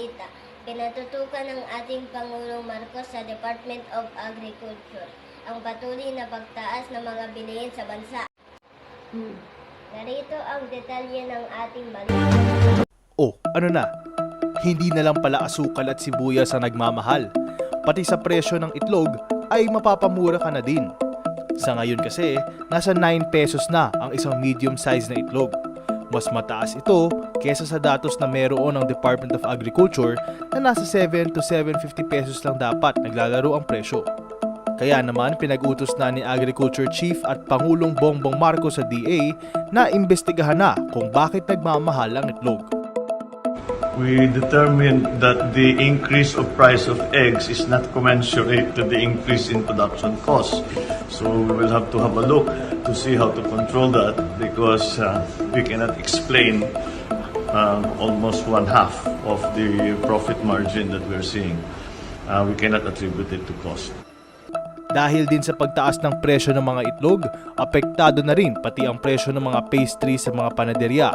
balita. Pinatutukan ng ating Pangulong Marcos sa Department of Agriculture ang patuloy na pagtaas ng mga bilihin sa bansa. Narito ang detalye ng ating balita. Oh, ano na? Hindi na lang pala asukal at sibuyas ang nagmamahal. Pati sa presyo ng itlog ay mapapamura ka na din. Sa ngayon kasi, nasa 9 pesos na ang isang medium size na itlog. Mas mataas ito kesa sa datos na meron ng Department of Agriculture na nasa 7 to 750 pesos lang dapat naglalaro ang presyo. Kaya naman pinag-utos na ni Agriculture Chief at Pangulong Bongbong Marcos sa DA na imbestigahan na kung bakit nagmamahal ang itlog. We determined that the increase of price of eggs is not commensurate to the increase in production costs. So we will have to have a look to see how to control that because we cannot explain almost one half of the profit margin that we're seeing. We cannot attribute it to cost. Dahil din sa pagtaas ng presyo ng mga itlog, apektado na rin pati ang presyo ng mga pastry sa mga panaderya.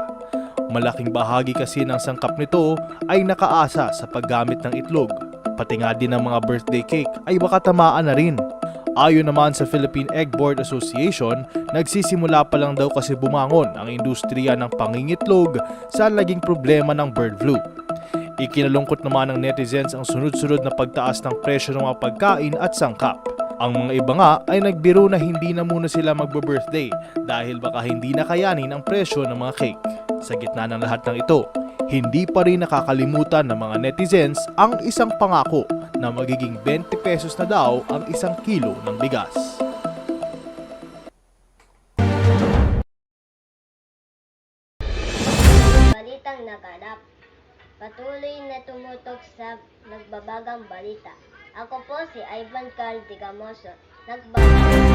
Malaking bahagi kasi ng sangkap nito ay nakaasa sa paggamit ng itlog. Pati nga din ang mga birthday cake ay baka tamaan na rin. Ayon naman sa Philippine Egg Board Association, nagsisimula pa lang daw kasi bumangon ang industriya ng pangingitlog sa naging problema ng bird flu. Ikinalungkot naman ng netizens ang sunod-sunod na pagtaas ng presyo ng mga pagkain at sangkap. Ang mga iba nga ay nagbiro na hindi na muna sila magbe-birthday dahil baka hindi na kayanin ang presyo ng mga cake. Sa gitna ng lahat ng ito, hindi pa rin nakakalimutan ng mga netizens ang isang pangako na magiging 20 pesos na daw ang isang kilo ng bigas. Balitang naganap. Patuloy na tumutok sa nagbabagang balita. Ako po si Ivan Carl Digamoso. Nagbabagang